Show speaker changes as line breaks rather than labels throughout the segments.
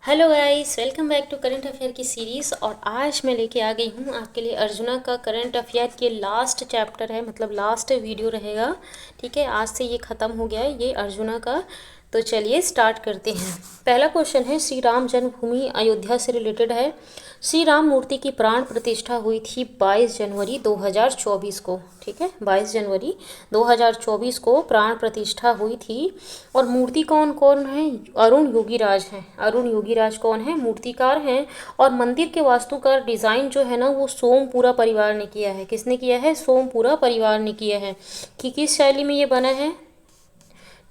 Hello guys, welcome back to current affair की series. और आज मैं लेके आ गई हूँ आपके लिए अर्जुना का करंट अफेयर के लास्ट चैप्टर है, मतलब लास्ट वीडियो रहेगा। ठीक है, आज से ये ख़त्म हो गया है ये अर्जुना का। तो चलिए स्टार्ट करते हैं। पहला क्वेश्चन है, श्री राम जन्मभूमि अयोध्या से रिलेटेड है। श्री राम मूर्ति की प्राण प्रतिष्ठा हुई थी 22 जनवरी 2024 को। ठीक है, 22 जनवरी 2024 को प्राण प्रतिष्ठा हुई थी। और मूर्ति कौन कौन है? अरुण योगीराज हैं। अरुण योगीराज कौन है? मूर्तिकार हैं। और मंदिर के वास्तुकार डिज़ाइन जो है ना, वो सोमपुरा परिवार ने किया है। किसने किया है? सोमपुरा परिवार ने किया है। कि किस शैली में ये बना है?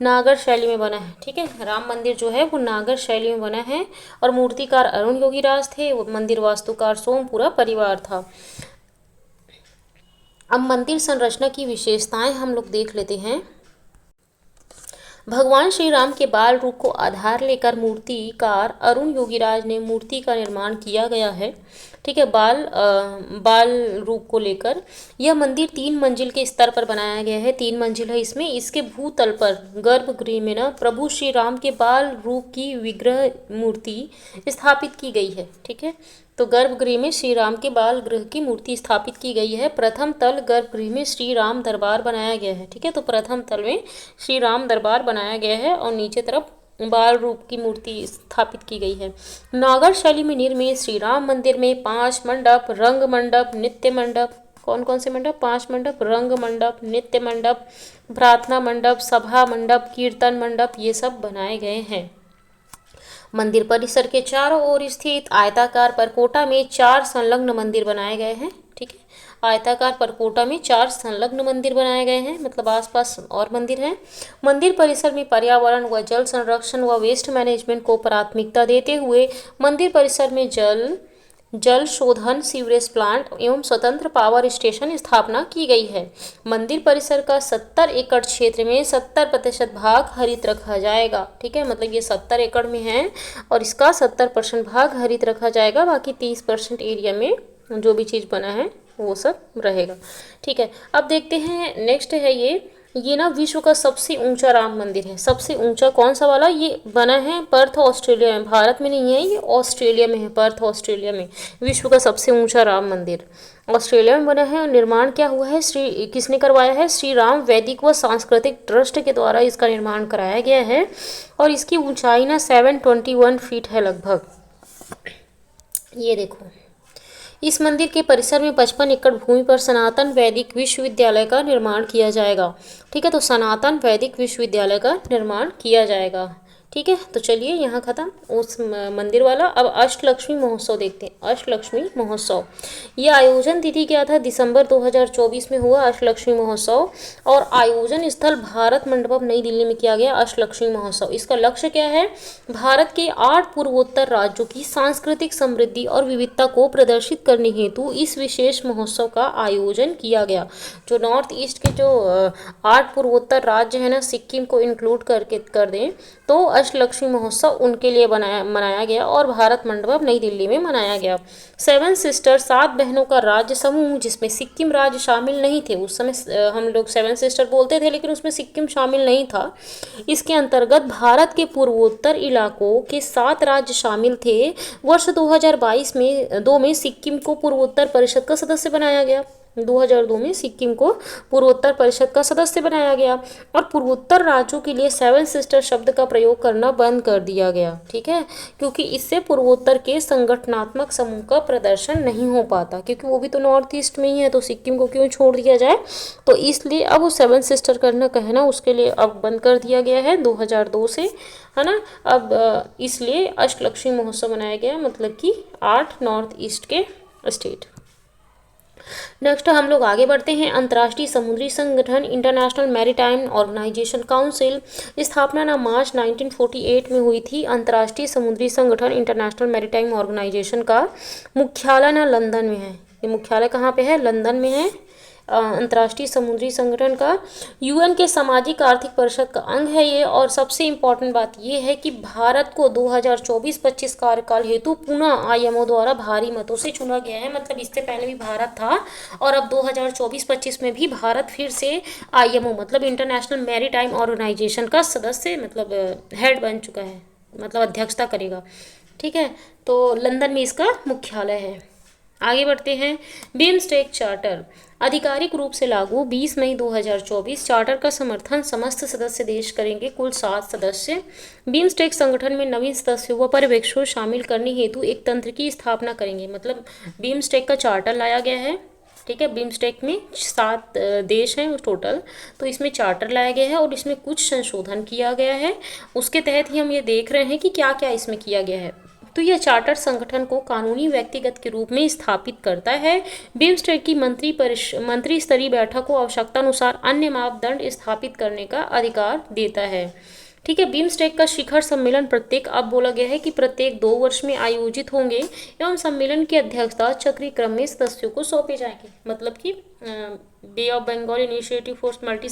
नागर शैली में बना है। ठीक है, राम मंदिर जो है वो नागर शैली में बना है। और मूर्तिकार अरुण योगीराज थे, वो मंदिर वास्तुकार सोमपुरा परिवार था। अब मंदिर संरचना की विशेषताएं हम लोग देख लेते हैं। भगवान श्री राम के बाल रूप को आधार लेकर मूर्तिकार अरुण योगीराज ने मूर्ति का निर्माण किया गया है। ठीक है, बाल रूप को लेकर यह मंदिर 3 मंजिल के स्तर पर बनाया गया है। 3 मंजिल है इसमें। इसके भूतल पर गर्भगृह में ना प्रभु श्री राम के बाल रूप की विग्रह मूर्ति स्थापित की गई है। ठीक है, तो गर्भगृह में श्री राम के बाल गृह की मूर्ति स्थापित की गई है। प्रथम तल गर्भगृह में श्री राम दरबार बनाया गया है। ठीक है, तो प्रथम तल में श्री राम दरबार बनाया गया है और नीचे तरफ बाल रूप की मूर्ति स्थापित की गई है। नागर शैली में निर्मित श्री राम मंदिर में 5 मंडप, रंग मंडप, नित्य मंडप, कौन कौन से मंडप? 5 मंडप, रंग मंडप, नित्य मंडप, प्रार्थना मंडप, सभा मंडप, कीर्तन मंडप, ये सब बनाए गए हैं। मंदिर परिसर के चारों ओर स्थित आयताकार परकोटा में 4 संलग्न मंदिर बनाए गए हैं। ठीक है, आयताकार परकोटा में 4 संलग्न मंदिर बनाए गए हैं, मतलब आसपास और मंदिर हैं। मंदिर परिसर में पर्यावरण व जल संरक्षण व वेस्ट मैनेजमेंट को प्राथमिकता देते हुए मंदिर परिसर में जल शोधन, सीवरेज प्लांट एवं स्वतंत्र पावर स्टेशन स्थापना की गई है। मंदिर परिसर का 70 एकड़ क्षेत्र में 70% भाग हरित रखा जाएगा। ठीक है, मतलब ये 70 एकड़ में है और इसका 70% भाग हरित रखा जाएगा। बाकी 30% एरिया में जो भी चीज़ बना है वो सब रहेगा। ठीक है, अब देखते हैं नेक्स्ट है ये ना विश्व का सबसे ऊंचा राम मंदिर है। सबसे ऊंचा कौन सा वाला? ये बना है पर्थ ऑस्ट्रेलिया में, भारत में नहीं है, ये ऑस्ट्रेलिया में है, पर्थ ऑस्ट्रेलिया में। विश्व का सबसे ऊंचा राम मंदिर ऑस्ट्रेलिया में बना है। और निर्माण क्या हुआ है? किसने करवाया है? श्री राम वैदिक व सांस्कृतिक ट्रस्ट के द्वारा इसका निर्माण कराया गया है। और इसकी ऊंचाई ना 721 फीट है लगभग। ये देखो, इस मंदिर के परिसर में 55 एकड़ भूमि पर सनातन वैदिक विश्वविद्यालय का निर्माण किया जाएगा। ठीक है, तो सनातन वैदिक विश्वविद्यालय का निर्माण किया जाएगा। ठीक है, तो चलिए यहाँ खत्म उस मंदिर वाला। अब अष्टलक्ष्मी महोत्सव देखते हैं। अष्टलक्ष्मी महोत्सव, ये आयोजन तिथि क्या था? दिसंबर 2024 में हुआ अष्टलक्ष्मी महोत्सव। और आयोजन स्थल भारत मंडपम नई दिल्ली में किया गया अष्टलक्ष्मी महोत्सव। इसका लक्ष्य क्या है? भारत के 8 पूर्वोत्तर राज्यों की सांस्कृतिक समृद्धि और विविधता को प्रदर्शित करने हेतु इस विशेष महोत्सव का आयोजन किया गया। जो नॉर्थ ईस्ट के जो 8 पूर्वोत्तर राज्य है ना, सिक्किम को इंक्लूड कर दें तो अष्टलक्ष्मी महोत्सव उनके लिए मनाया गया और भारत मंडपम नई दिल्ली में मनाया गया। 7 सिस्टर, 7 बहनों का राज्य समूह, जिसमें सिक्किम राज्य शामिल नहीं थे। उस समय हम लोग 7 सिस्टर बोलते थे, लेकिन उसमें सिक्किम शामिल नहीं था। इसके अंतर्गत भारत के पूर्वोत्तर इलाकों के 7 राज्य शामिल थे। वर्ष 2022 में सिक्किम को पूर्वोत्तर परिषद का सदस्य बनाया गया। 2002 में सिक्किम को पूर्वोत्तर परिषद का सदस्य बनाया गया। और पूर्वोत्तर राज्यों के लिए 7 सिस्टर शब्द का प्रयोग करना बंद कर दिया गया। ठीक है, क्योंकि इससे पूर्वोत्तर के संगठनात्मक समूह का प्रदर्शन नहीं हो पाता, क्योंकि वो भी तो नॉर्थ ईस्ट में ही है, तो सिक्किम को क्यों छोड़ दिया जाए। तो इसलिए अब वो 7 सिस्टर करना कहना उसके लिए अब बंद कर दिया गया है 2002 से, है ना। अब इसलिए अष्टलक्ष्मी महोत्सव मनाया गया, मतलब कि 8 नॉर्थ ईस्ट के स्टेट। नेक्स्ट हम लोग आगे बढ़ते हैं। अंतर्राष्ट्रीय समुद्री संगठन इंटरनेशनल मैरीटाइम ऑर्गेनाइजेशन काउंसिल स्थापना ना मार्च 1948 में हुई थी। अंतर्राष्ट्रीय समुद्री संगठन इंटरनेशनल मैरीटाइम ऑर्गेनाइजेशन का मुख्यालय ना लंदन में है। ये मुख्यालय कहाँ पे है? लंदन में है। अंतर्राष्ट्रीय समुद्री संगठन का यूएन के सामाजिक आर्थिक परिषद का अंग है ये। और सबसे इम्पोर्टेंट बात ये है कि भारत को 2024-25 कार्यकाल हेतु पुनः आईएमओ द्वारा भारी मतों से चुना गया है। मतलब इससे पहले भी भारत था और अब 2024-25 में भी भारत फिर से आईएमओ मतलब इंटरनेशनल मैरीटाइम ऑर्गेनाइजेशन का सदस्य मतलब हेड बन चुका है, मतलब अध्यक्षता करेगा। ठीक है, तो लंदन में इसका मुख्यालय है। आगे बढ़ते हैं। बिम्स्टेक चार्टर आधिकारिक रूप से लागू 20 मई 2024। चार्टर का समर्थन समस्त सदस्य देश करेंगे, कुल 7 सदस्य। बिम्स्टेक संगठन में नवीन सदस्यों व पर्यवेक्षकों शामिल करने हेतु एक तंत्र की स्थापना करेंगे। मतलब बिम्स्टेक का चार्टर लाया गया है, ठीक है। बिम्स्टेक में 7 देश हैं टोटल, तो इसमें चार्टर लाया गया है और इसमें कुछ संशोधन किया गया है। उसके तहत ही हम ये देख रहे हैं कि क्या क्या इसमें किया गया है। तो यह चार्टर संगठन को कानूनी व्यक्तिगत के रूप में स्थापित करता है। बिम्स्टेक की मंत्री स्तरीय बैठक को आवश्यकतानुसार अन्य मापदंड स्थापित करने का अधिकार देता है, ठीक है। बिम्स्टेक का शिखर सम्मेलन अब बोला गया है कि प्रत्येक 2 वर्ष में आयोजित होंगे एवं सम्मेलन की अध्यक्षता चक्रीय क्रम में सदस्यों को सौंपे जाएंगे। मतलब कि bay of Bengal initiative for multi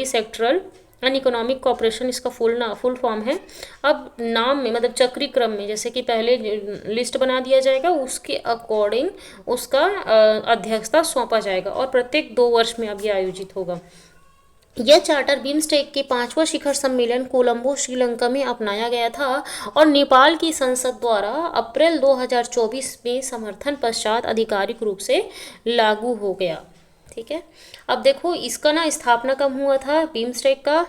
sectoral and economic cooperation इसका फुल फॉर्म है। अब नाम में मतलब चक्रीय क्रम में, जैसे कि पहले लिस्ट बना दिया जाएगा, उसके अकॉर्डिंग उसका अध्यक्षता सौंपा जाएगा और प्रत्येक 2 वर्ष में अब ये आयोजित होगा। यह चार्टर बिम्स्टेक के 5वां शिखर सम्मेलन कोलंबो श्रीलंका में अपनाया गया था और नेपाल की संसद द्वारा अप्रैल 2024 में समर्थन पश्चात आधिकारिक रूप से लागू हो गया, ठीक है। अब देखो इसका ना स्थापना कब हुआ था बिम्स्टेक का?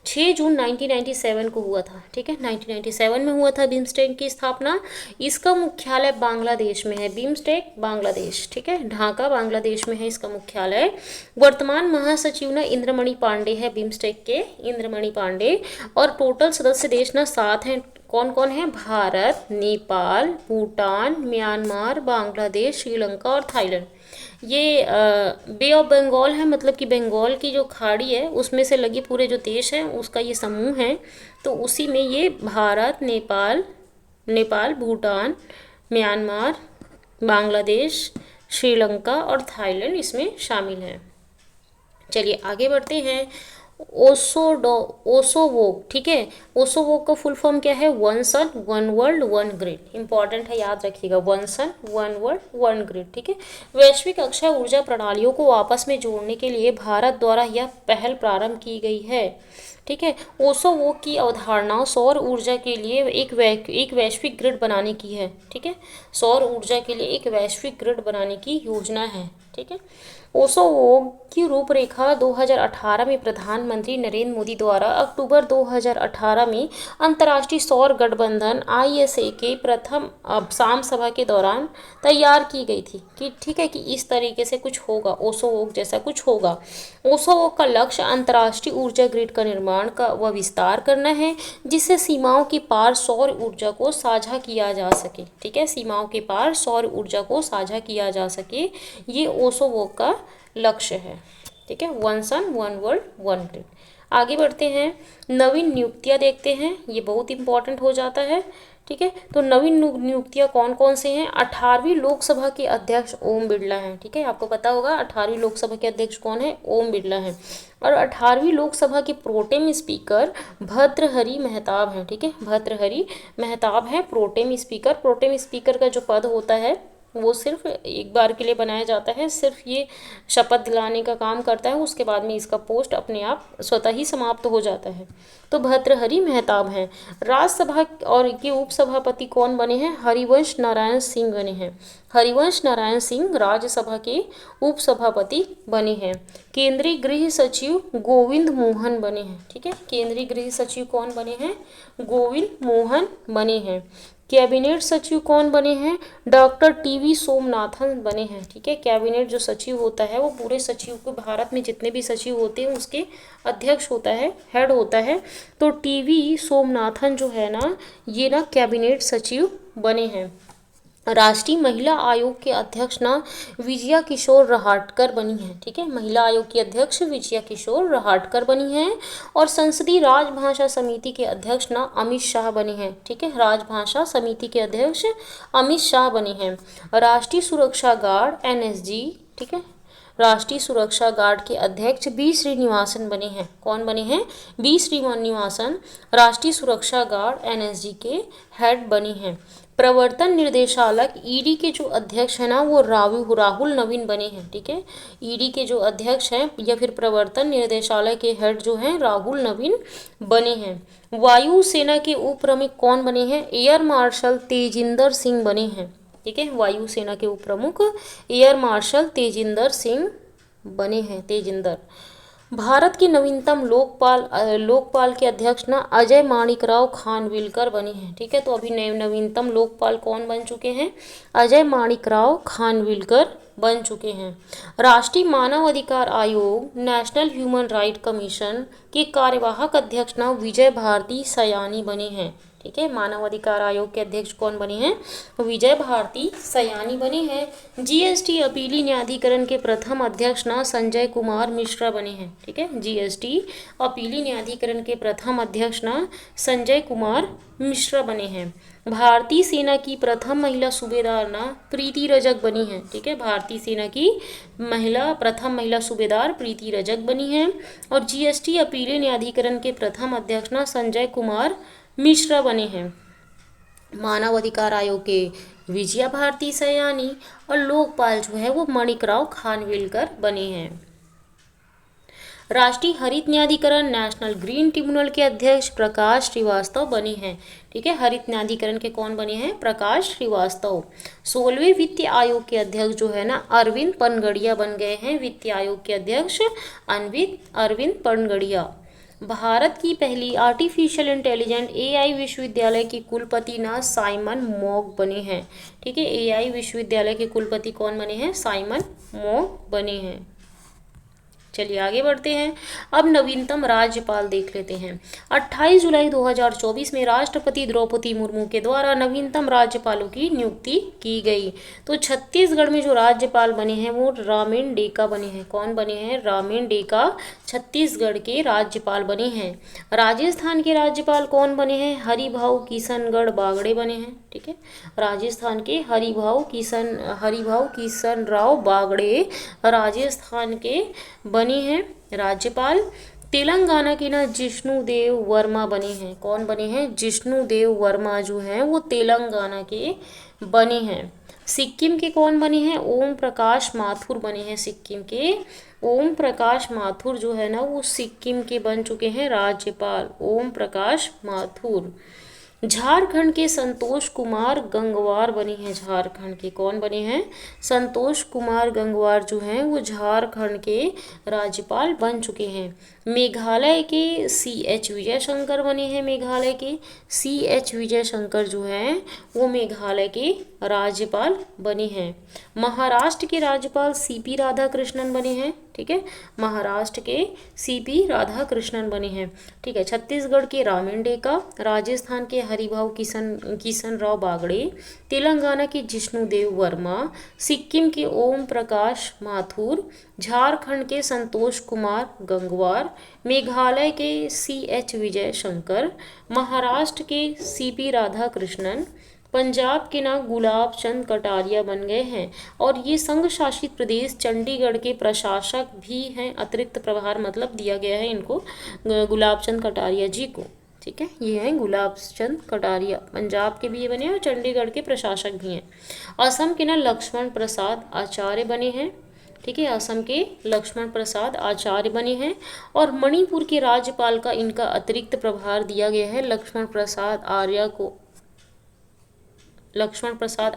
6 जून 1997 को हुआ था, ठीक है। 1997 में हुआ था बिम्स्टेक की स्थापना। इसका मुख्यालय बांग्लादेश में है। बिम्स्टेक बांग्लादेश, ठीक है, ढाका बांग्लादेश में है इसका मुख्यालय। वर्तमान महासचिव ना इंद्रमणि पांडे है बिम्स्टेक के, इंद्रमणि पांडे। और टोटल सदस्य देश ना 7 हैं। कौन कौन है? भारत, नेपाल, भूटान, म्यांमार, बांग्लादेश, श्रीलंका और थाईलैंड। ये बे ऑफ बंगाल है, मतलब कि बंगाल की जो खाड़ी है उसमें से लगे पूरे जो देश हैं उसका ये समूह है। तो उसी में ये भारत, नेपाल, भूटान, म्यांमार, बांग्लादेश, श्रीलंका और थाईलैंड इसमें शामिल हैं। चलिए आगे बढ़ते हैं। ओसोवोक, ठीक है। ओसोवोक का फुल फॉर्म क्या है? 1 सन 1 वर्ल्ड 1 ग्रिड। इंपॉर्टेंट है, याद रखिएगा। 1 सन 1 वर्ल्ड 1 ग्रिड, ठीक है। वैश्विक अक्षय ऊर्जा प्रणालियों को आपस में जोड़ने के लिए भारत द्वारा यह पहल प्रारंभ की गई है, ठीक है। ओसोवोक की अवधारणा सौर ऊर्जा के लिए एक वैश्विक ग्रिड बनाने की है, ठीक है। सौर ऊर्जा के लिए एक वैश्विक ग्रिड बनाने की योजना है, ठीक है। ओसोवोक की रूपरेखा 2018 में प्रधानमंत्री नरेंद्र मोदी द्वारा अक्टूबर 2018 में अंतर्राष्ट्रीय सौर गठबंधन ISA के प्रथम शाम सभा के दौरान तैयार की गई थी कि ठीक है कि इस तरीके से कुछ होगा, ओसोवोक जैसा कुछ होगा। ओसोवोक का लक्ष्य अंतर्राष्ट्रीय ऊर्जा ग्रिड का निर्माण का व विस्तार करना है, जिससे सीमाओं के पार सौर ऊर्जा को साझा किया जा सके, ठीक है। सीमाओं के पार सौर ऊर्जा को साझा किया जा सके, ये ओसोवोक का लक्ष्य है, ठीक है। 1 सन 1 वर्ल्ड 1 ग्रिड। आगे बढ़ते हैं। नवीन नियुक्तियां देखते हैं, ये बहुत इंपॉर्टेंट हो जाता है, ठीक है। तो नवीन नियुक्तियां कौन कौन से हैं? 18वीं लोकसभा के अध्यक्ष ओम बिरला हैं, ठीक है। आपको पता होगा 18वीं लोकसभा के अध्यक्ष कौन है? ओम बिरला हैं। और 18वीं लोकसभा के प्रोटेम स्पीकर भर्तृहरि मेहताब हैं, ठीक है। भर्तृहरि मेहताब हैं प्रोटेम स्पीकर। प्रोटेम स्पीकर का जो पद होता है वो सिर्फ एक बार के लिए बनाया जाता है, सिर्फ ये शपथ दिलाने का काम करता है, उसके बाद में इसका पोस्ट अपने आप स्वतः ही समाप्त हो जाता है। तो भर्तृहरि मेहताब हैं। राज्यसभा और के उपसभापति कौन बने हैं? हरिवंश नारायण सिंह बने हैं। हरिवंश नारायण सिंह राज्यसभा के उपसभापति बने हैं। केंद्रीय गृह सचिव गोविंद मोहन बने हैं, ठीक है। केंद्रीय गृह सचिव कौन बने हैं? गोविंद मोहन बने हैं। कैबिनेट सचिव कौन बने हैं? डॉक्टर TV सोमनाथन बने हैं, ठीक है। कैबिनेट जो सचिव होता है वो पूरे सचिव को, भारत में जितने भी सचिव होते हैं उसके अध्यक्ष होता है, हेड होता है। तो TV सोमनाथन जो है ना, ये ना कैबिनेट सचिव बने हैं। राष्ट्रीय महिला आयोग के अध्यक्ष ना विजया किशोर रहाटकर बनी हैं, ठीक है। महिला आयोग की अध्यक्ष विजया किशोर रहाटकर बनी हैं। और संसदीय राजभाषा समिति के अध्यक्ष ना अमित शाह बने हैं, ठीक है। राजभाषा समिति के अध्यक्ष अमित शाह बने हैं। राष्ट्रीय सुरक्षा गार्ड NSG, ठीक है, राष्ट्रीय सुरक्षा गार्ड के अध्यक्ष बी श्रीनिवासन बने हैं। कौन बने हैं? बी श्रीनिवासन राष्ट्रीय सुरक्षा गार्ड एनएसजी के हेड बने हैं। प्रवर्तन निर्देशालय ईडी के जो अध्यक्ष है ना वो राहुल नवीन बने हैं। ठीक है, ईडी के जो अध्यक्ष हैं या फिर प्रवर्तन निर्देशालय के हेड जो हैं राहुल नवीन बने हैं। वायुसेना के उप प्रमुख कौन बने हैं? एयर मार्शल तेजिंदर सिंह बने हैं। ठीक है, वायुसेना के उप प्रमुख एयर मार्शल तेजिंदर सिंह बने हैं। तेजिंदर। भारत के नवीनतम लोकपाल के अध्यक्ष ना अजय माणिकराव खानविलकर बने हैं। ठीक है, तो अभी नवीनतम लोकपाल कौन बन चुके हैं? अजय माणिकराव खानविलकर बन चुके हैं। राष्ट्रीय मानव अधिकार आयोग नेशनल ह्यूमन राइट कमीशन के कार्यवाहक अध्यक्ष ना विजय भारती सयानी बने हैं। ठीक है, मानव अधिकार आयोग के अध्यक्ष कौन बने हैं? विजय भारती सयानी बने हैं। जीएसटी अपीली न्यायाधिकरण के प्रथम अध्यक्ष ना संजय कुमार मिश्रा बने हैं। ठीक है, जीएसटी अपीली न्यायाधिकरण के प्रथम अध्यक्ष ना संजय कुमार मिश्रा बने हैं। भारतीय सेना की प्रथम महिला सूबेदार ना प्रीति रजक बनी है। ठीक है, भारतीय सेना की प्रथम महिला सूबेदार प्रीति रजक बनी है। और जीएसटी अपीली न्यायाधिकरण के प्रथम अध्यक्ष ना संजय कुमार मिश्रा बने हैं। मानव अधिकार आयोग के विजया भारती सयानी और लोकपाल जो है वो माणिकराव खानविलकर बने हैं। राष्ट्रीय हरित न्यायाधिकरण नेशनल ग्रीन ट्रिब्यूनल के अध्यक्ष प्रकाश श्रीवास्तव बने हैं। ठीक है, हरित न्यायाधिकरण के कौन बने हैं? प्रकाश श्रीवास्तव। 16वें वित्त आयोग के अध्यक्ष जो है ना अरविंद पनगड़िया बन गए हैं। वित्त आयोग के अध्यक्ष अरविंद पनगड़िया। भारत की पहली आर्टिफिशियल इंटेलिजेंट एआई विश्वविद्यालय के कुलपति ना साइमन मॉग बने हैं। ठीक है, एआई विश्वविद्यालय के कुलपति कौन बने हैं? साइमन मॉग बने हैं। चलिए आगे बढ़ते हैं। अब नवीनतम राज्यपाल देख लेते हैं। 28 जुलाई 2024 में राष्ट्रपति द्रौपदी मुर्मू के द्वारा नवीनतम राज्यपालों की नियुक्ति की गई। तो छत्तीसगढ़ में जो राज्यपाल बने हैं वो रामेन डेका बने हैं। कौन बने हैं? रामेन डेका छत्तीसगढ़ के राज्यपाल बने हैं। राजस्थान के राज्यपाल कौन बने हैं? हरिभाऊ किशनगढ़ बागड़े बने हैं। ठीक है, राजस्थान के हरिभाऊ किशन राव बागड़े राजस्थान के बने हैं राज्यपाल। तेलंगाना के ना जिष्णुदेव वर्मा बने हैं। कौन बने हैं? जिष्णुदेव वर्मा जो हैं वो तेलंगाना के बने हैं। सिक्किम के कौन बने हैं? ओम प्रकाश माथुर बने हैं। सिक्किम के ओम प्रकाश माथुर जो है ना वो सिक्किम के बन चुके हैं राज्यपाल। ओम प्रकाश माथुर। झारखंड के संतोष कुमार गंगवार बने हैं। झारखंड के कौन बने हैं? संतोष कुमार गंगवार जो हैं वो झारखंड के राज्यपाल बन चुके हैं। मेघालय के CH विजयशंकर बने हैं। मेघालय के CH विजयशंकर जो हैं वो मेघालय के राज्यपाल बने हैं। महाराष्ट्र के राज्यपाल CP राधाकृष्णन बने हैं। ठीक है, महाराष्ट्र के CP राधाकृष्णन बने हैं। ठीक है, छत्तीसगढ़ के रामेन डेका, राजस्थान के हरिभाऊ किशन राव बागड़े, तेलंगाना के जिष्णुदेव वर्मा, सिक्किम के ओम प्रकाश माथुर, झारखंड के संतोष कुमार गंगवार, मेघालय के CH विजयशंकर, महाराष्ट्र के CP राधाकृष्णन, पंजाब के ना गुलाब चंद कटारिया बन गए हैं। और ये संघ शासित प्रदेश चंडीगढ़ के प्रशासक भी हैं। अतिरिक्त प्रभार मतलब दिया गया है इनको गुलाब चंद कटारिया जी को। ठीक है, ये हैं गुलाब चंद कटारिया, पंजाब के भी ये बने हैं और चंडीगढ़ के प्रशासक भी हैं। असम के ना लक्ष्मण प्रसाद आचार्य बने हैं। ठीक है, असम के लक्ष्मण प्रसाद आचार्य बने हैं। और मणिपुर के राज्यपाल का इनका अतिरिक्त प्रभार दिया गया है लक्ष्मण प्रसाद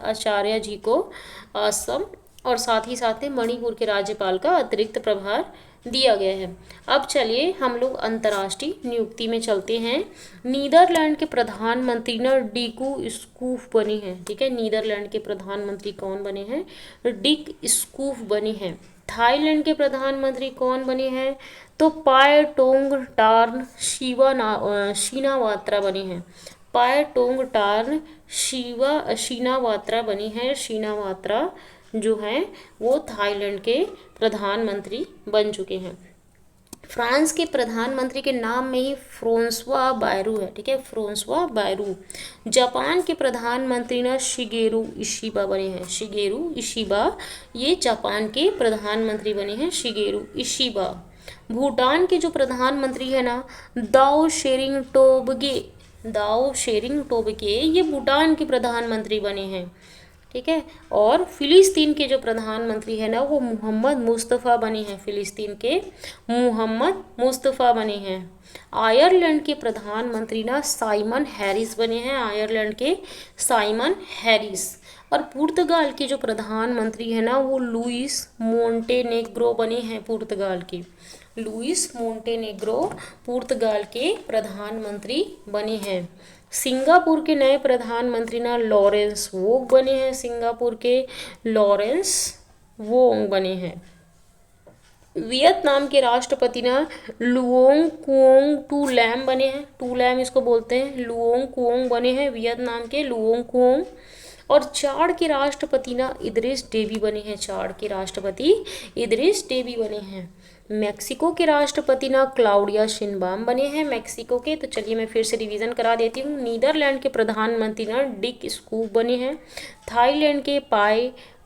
आचार्य जी को असम और साथ ही साथ में मणिपुर के राज्यपाल का अतिरिक्त प्रभार दिया गया है। अब चलिए हम लोग अंतर्राष्ट्रीय नियुक्ति में चलते हैं। नीदरलैंड के प्रधानमंत्री ना डिकू स्कूफ बने हैं। ठीक है, नीदरलैंड के प्रधानमंत्री कौन बने हैं? डिक स्कूफ बने हैं। थाईलैंड के प्रधानमंत्री कौन बने हैं? तो पायटोंग टार्न शीनावात्रा बने हैं। पायटोंग टार्न शीनावात्रा बनी है। शीनावात्रा जो हैं वो थाईलैंड के प्रधानमंत्री बन चुके हैं। फ्रांस के प्रधानमंत्री के नाम में ही फ्रांसवा बायरू है। ठीक है, फ्रांसवा बायरू जापान के प्रधानमंत्री ना शिगेरू इशिबा बने हैं। शिगेरू इशिबा ये जापान के प्रधानमंत्री बने हैं, शिगेरू इशिबा। भूटान के जो प्रधानमंत्री है ना दाओ शेरिंग टोबगे, दाओ शेरिंग टोबगे ये भूटान के प्रधानमंत्री बने हैं, ठीक है। और फिलिस्तीन के जो प्रधानमंत्री है ना वो मोहम्मद मुस्तफ़ा बने हैं, फिलिस्तीन के मोहम्मद मुस्तफ़ा बने हैं। आयरलैंड के प्रधानमंत्री ना साइमन हैरिस बने हैं, आयरलैंड के साइमन हैरिस। और पुर्तगाल के जो प्रधानमंत्री है ना वो लुइस मोंटेनेग्रो बने हैं, पुर्तगाल के लुइस मोंटेनेग्रो पुर्तगाल के प्रधानमंत्री बने हैं। सिंगापुर के नए प्रधानमंत्री ना लॉरेंस वोंग बने हैं, सिंगापुर के लॉरेंस वोंग बने हैं। वियतनाम के राष्ट्रपति ना लुओंग कुओंग टू लैम बने हैं, टू लैम इसको बोलते हैं, लुओंग कुओंग बने हैं वियतनाम के लुओंग कुओंग। और चाड के राष्ट्रपति ना इदरिस डेबी बने हैं, चाड के राष्ट्रपति इदरिस डेबी बने हैं। मैक्सिको के राष्ट्रपति ना क्लाउडिया शिनबाम बने हैं, मैक्सिको के। तो चलिए मैं फिर से रिवीजन करा देती हूँ। नीदरलैंड के प्रधानमंत्री ना डिक स्कूप बने हैं। थाईलैंड के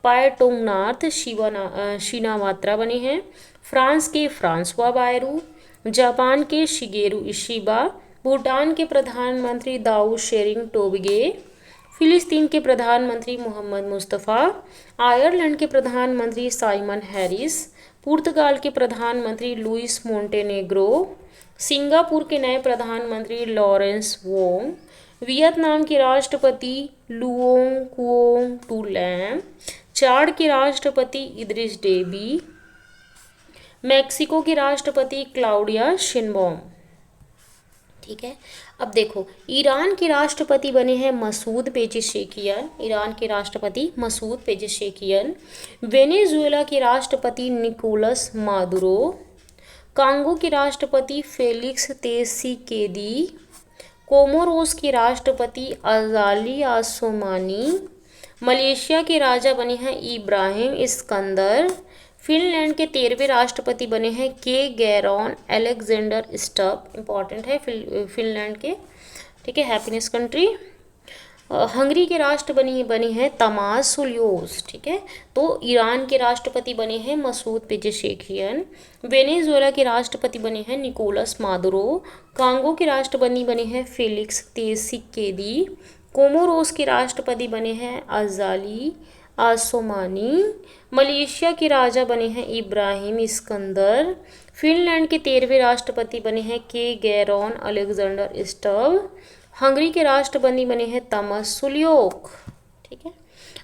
पायटोंगनाथ शिनावात्रा बने हैं। फ्रांस के फ्रांसवा बायरू। जापान के शिगेरू इशिबा। भूटान के प्रधानमंत्री दाऊ शेरिंग टोबगे। फिलिस्तीन के प्रधानमंत्री मोहम्मद मुस्तफ़ा। आयरलैंड के प्रधानमंत्री साइमन हैरिस। पुर्तगाल के प्रधानमंत्री लुइस मोंटेनेग्रो। सिंगापुर के नए प्रधानमंत्री लॉरेंस वोंग। वियतनाम के राष्ट्रपति लुओंग कुओंग टू लैम। चाड के राष्ट्रपति इदरिस डेबी। मैक्सिको के राष्ट्रपति क्लाउडिया शिनबाम, ठीक है। अब देखो ईरान के राष्ट्रपति बने हैं मसूद पेजेशकियान, ईरान के राष्ट्रपति मसूद पेजेशकियान। वेनेजुएला के राष्ट्रपति निकोलस मादुरो। कांगो के राष्ट्रपति फेलिक्स त्सेकीदी। कोमोरोस के राष्ट्रपति अज़ाली आसोमानी। मलेशिया के राजा बने हैं इब्राहिम इस्कंदर। फिनलैंड के 13वें राष्ट्रपति बने हैं के गैरॉन अलेक्जेंडर स्टब, इंपॉर्टेंट है फिनलैंड के, ठीक है, हैप्पीनेस कंट्री। हंगरी के राष्ट्रपति बने हैं तमास सुलियोस, ठीक है। तो ईरान के राष्ट्रपति बने हैं मसूद पेजेशकियान। वेनेजुएला के राष्ट्रपति बने हैं निकोलस मादुरो। कांगो के राष्ट्रपति बने हैं फेलिक्स त्सेकीदी। कोमोरोस के राष्ट्रपति बने हैं अज़ाली आसोमानी। मलेशिया के राजा बने हैं इब्राहिम इस्कंदर। फिनलैंड के 13वें राष्ट्रपति बने हैं के गैरॉन अलेक्जेंडर स्टब। हंगरी के राष्ट्रपति बने हैं तमस सुलियोक, ठीक है।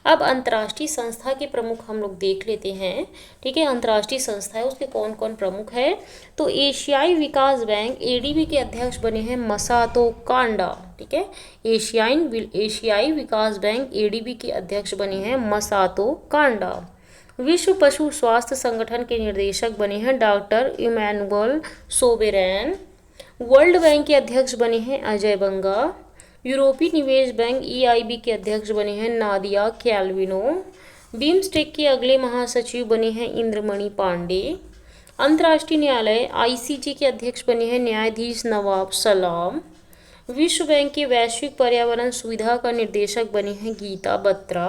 अब अंतर्राष्ट्रीय संस्था के प्रमुख हम लोग देख लेते हैं, ठीक है। अंतर्राष्ट्रीय संस्था है उसके कौन कौन प्रमुख है। तो एशियाई विकास बैंक एडीबी के अध्यक्ष बने हैं मसातो कांडा, ठीक है। एशियाई विकास बैंक एडीबी के अध्यक्ष बने हैं मसातो कांडा। विश्व पशु स्वास्थ्य संगठन के निर्देशक बने हैं डॉक्टर इमैनुअल सोबेरैन। वर्ल्ड बैंक के अध्यक्ष बने हैं अजय बंगा। यूरोपीय निवेश बैंक ईआईबी के अध्यक्ष बने हैं नादिया कैल्विनो। बिम्स्टेक के अगले महासचिव बने हैं इंद्रमणि पांडे। अंतर्राष्ट्रीय न्यायालय आईसीजे के अध्यक्ष बने हैं न्यायाधीश नवाब सलाम। विश्व बैंक के वैश्विक पर्यावरण सुविधा का निर्देशक बने हैं Gita Batra.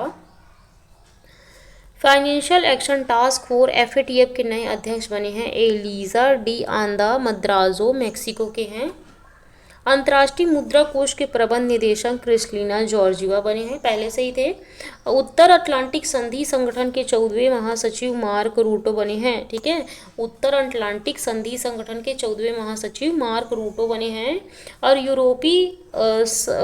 Financial action task force FATF के नए अध्यक्ष बने हैं एलिजा डी आंदा मद्राजो, मैक्सिको के हैं। अंतर्राष्ट्रीय मुद्रा कोष के प्रबंध निदेशक क्रिस्टलिना जॉर्जिवा बने हैं, पहले से ही थे। उत्तर अटलांटिक संधि संगठन के 14वें महासचिव मार्क रूटो बने हैं, ठीक है। उत्तर अटलांटिक संधि संगठन के 14वें महासचिव मार्क रूटो बने हैं। और यूरोपीय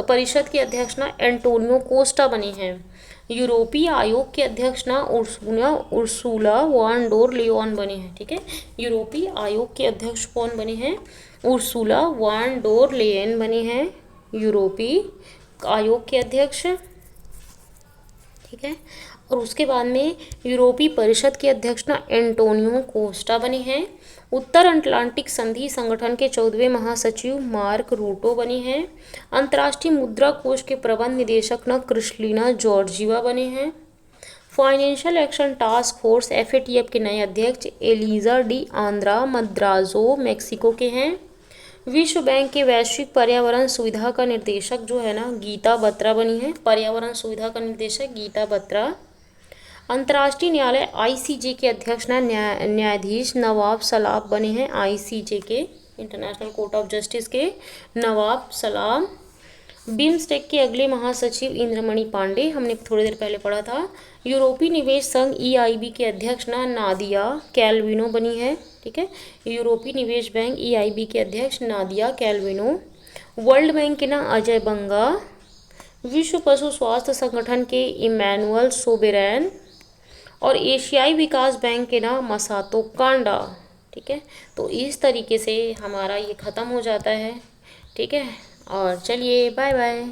परिषद के अध्यक्ष ना एंटोनियो कोस्टा बने हैं। यूरोपीय आयोग के अध्यक्ष ना उर्सुला वॉन डोर लियोन बने हैं, ठीक है। यूरोपीय आयोग के अध्यक्ष कौन बने हैं? उर्सुला वॉन डोर लेयन बने हैं यूरोपीय आयोग के अध्यक्ष, ठीक है। और उसके बाद में यूरोपीय परिषद के अध्यक्ष ना एंटोनियो कोस्टा बने हैं। उत्तर अटलांटिक संधि संगठन के 14वें महासचिव मार्क रूटो बने हैं। अंतर्राष्ट्रीय मुद्रा कोष के प्रबंध निदेशक ना क्रिस्टलिना जॉर्जिवा बने हैं। Financial action task force FATF के नए अध्यक्ष एलिजा डी आंद्रा मद्राजो, मैक्सिको के हैं। विश्व बैंक के वैश्विक पर्यावरण सुविधा का निर्देशक जो है ना गीता बत्रा बनी है। पर्यावरण सुविधा का निर्देशक गीता बत्रा। अंतर्राष्ट्रीय न्यायालय आईसीजे के अध्यक्ष ना न्यायाधीश नवाब सलाम बने हैं। आईसीजे के, इंटरनेशनल कोर्ट ऑफ जस्टिस के नवाब सलाम। बिम्स्टेक के अगले महासचिव इंद्रमणि पांडे, हमने थोड़ी देर पहले पढ़ा था। यूरोपीय निवेश संघ ईआईबी के अध्यक्ष ना नादिया कैल्विनो बनी है। ठीक है, यूरोपीय निवेश बैंक ईआईबी के अध्यक्ष नादिया कैल्विनो। वर्ल्ड बैंक के ना अजय बंगा। विश्व पशु स्वास्थ्य संगठन के इमैनुअल सोबेरैन। और एशियाई विकास बैंक के ना मसातो कांडा। ठीक है, तो इस तरीके से हमारा ये ख़त्म हो जाता है। ठीक है, और चलिए बाय बाय।